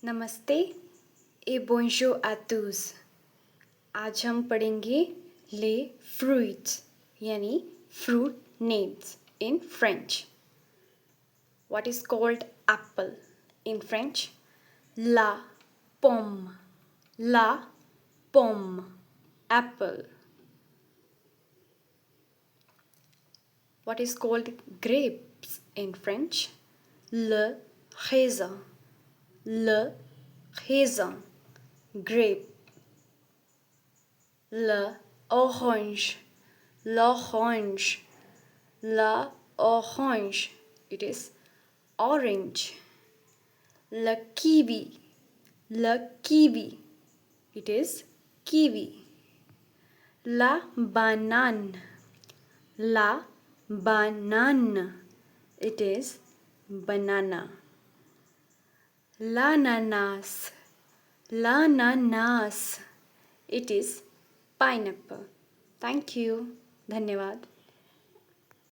नमस्ते et bonjour à tous। आज हम पढ़ेंगे les fruits यानी fruit names in French। What is called apple in French? La pomme, la pomme, apple. What is called grapes in French? Le raisin, le raisin, grape. Le orange, l'orange, la orange, it is orange. Le kiwi, le kiwi, it is kiwi. La banane, la banane, it is banana. L'ananas, l'ananas, it is pineapple. Thank you. धन्यवाद.